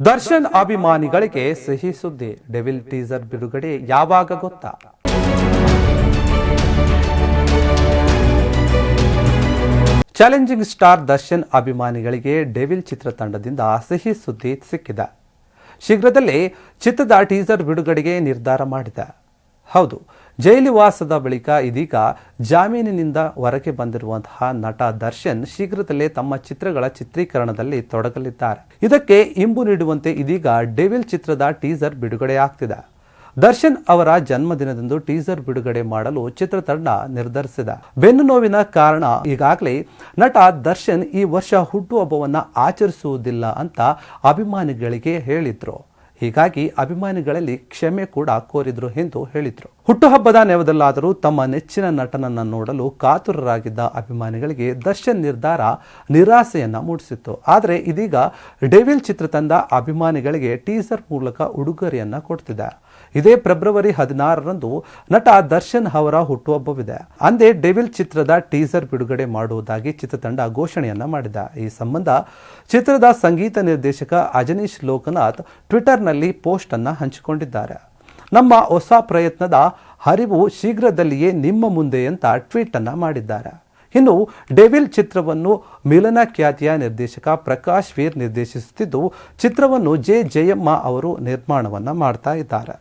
ದರ್ಶನ್ ಅಭಿಮಾನಿಗಳಿಗೆ ಸಿಹಿ ಸುದ್ದಿ. ಡೆವಿಲ್ ಟೀಸರ್ ಬಿಡುಗಡೆ ಯಾವಾಗ ಗೊತ್ತಾ? ಚಾಲೆಂಜಿಂಗ್ ಸ್ಟಾರ್ ದರ್ಶನ್ ಅಭಿಮಾನಿಗಳಿಗೆ ಡೆವಿಲ್ ಚಿತ್ರತಂಡದಿಂದ ಸಿಹಿ ಸುದ್ದಿ ಸಿಕ್ಕಿದೆ. ಶೀಘ್ರದಲ್ಲೇ ಚಿತ್ರದ ಟೀಸರ್ ಬಿಡುಗಡೆಗೆ ನಿರ್ಧಾರ ಮಾಡಿದೆ. ಹೌದು, ಜೈಲುವಾಸದ ಬಳಿಕ ಇದೀಗ ಜಾಮೀನಿನಿಂದ ಹೊರಗೆ ಬಂದಿರುವಂತಹ ನಟ ದರ್ಶನ್ ಶೀಘ್ರದಲ್ಲೇ ತಮ್ಮ ಚಿತ್ರಗಳ ಚಿತ್ರೀಕರಣದಲ್ಲಿ ತೊಡಗಲಿದ್ದಾರೆ. ಇದಕ್ಕೆ ಇಂಬು ನೀಡುವಂತೆ ಇದೀಗ ಡೆವಿಲ್ ಚಿತ್ರದ ಟೀಸರ್ ಬಿಡುಗಡೆಯಾಗ್ತಿದೆ. ದರ್ಶನ್ ಅವರ ಜನ್ಮದಿನದಂದು ಟೀಸರ್ ಬಿಡುಗಡೆ ಮಾಡಲು ಚಿತ್ರತಂಡ ನಿರ್ಧರಿಸಿದೆ. ಬೆನ್ನು ನೋವಿನ ಕಾರಣ ಈಗಾಗಲೇ ನಟ ದರ್ಶನ್ ಈ ವರ್ಷ ಹುಟ್ಟುಹಬ್ಬವನ್ನು ಆಚರಿಸುವುದಿಲ್ಲ ಅಂತ ಅಭಿಮಾನಿಗಳಿಗೆ ಹೇಳಿದ್ರು. ಹೀಗಾಗಿ ಅಭಿಮಾನಿಗಳಲ್ಲಿ ಕ್ಷಮೆ ಕೂಡ ಕೋರಿದ್ರು ಎಂದು ಹೇಳಿದ್ರು. ಹುಟ್ಟುಹಬ್ಬದ ನೆವದಲ್ಲಾದರೂ ತಮ್ಮ ನೆಚ್ಚಿನ ನಟನನ್ನ ನೋಡಲು ಕಾತುರರಾಗಿದ್ದ ಅಭಿಮಾನಿಗಳಿಗೆ ದರ್ಶನ್ ನಿರ್ಧಾರ ನಿರಾಸೆಯನ್ನ ಮೂಡಿಸಿತ್ತು. ಆದರೆ ಇದೀಗ ಡೆವಿಲ್ ಚಿತ್ರತಂಡ ಅಭಿಮಾನಿಗಳಿಗೆ ಟೀಸರ್ ಮೂಲಕ ಉಡುಗೊರೆಯನ್ನ ಕೊಡ್ತಿದೆ. ಇದೇ ಫೆಬ್ರವರಿ 16ರಂದು ನಟ ದರ್ಶನ್ ಅವರ ಹುಟ್ಟುಹಬ್ಬವಿದೆ. ಅಂದೇ ಡೆವಿಲ್ ಚಿತ್ರದ ಟೀಸರ್ ಬಿಡುಗಡೆ ಮಾಡುವುದಾಗಿ ಚಿತ್ರತಂಡ ಘೋಷಣೆಯನ್ನ ಮಾಡಿದೆ. ಈ ಸಂಬಂಧ ಚಿತ್ರದ ಸಂಗೀತ ನಿರ್ದೇಶಕ ಅಜನೀಶ್ ಲೋಕನಾಥ್ ಟ್ವಿಟರ್ನಲ್ಲಿ ಪೋಸ್ಟ್ ಅನ್ನ ಹಂಚಿಕೊಂಡಿದ್ದಾರೆ. ನಮ್ಮ ಹೊಸ ಪ್ರಯತ್ನದ ಹರಿವು ಶೀಘ್ರದಲ್ಲಿಯೇ ನಿಮ್ಮ ಮುಂದೆ ಅಂತ ಟ್ವೀಟ್ ಅನ್ನ ಮಾಡಿದ್ದಾರೆ. ಇನ್ನು ಡೆವಿಲ್ ಚಿತ್ರವನ್ನು ಮಿಲನ ಖ್ಯಾತಿಯ ನಿರ್ದೇಶಕ ಪ್ರಕಾಶ್ ವೀರ್ ನಿರ್ದೇಶಿಸುತ್ತಿದ್ದು, ಚಿತ್ರವನ್ನು ಜಯಮ್ಮ ಅವರು ನಿರ್ಮಾಣವನ್ನ ಮಾಡ್ತಾ ಇದ್ದಾರೆ.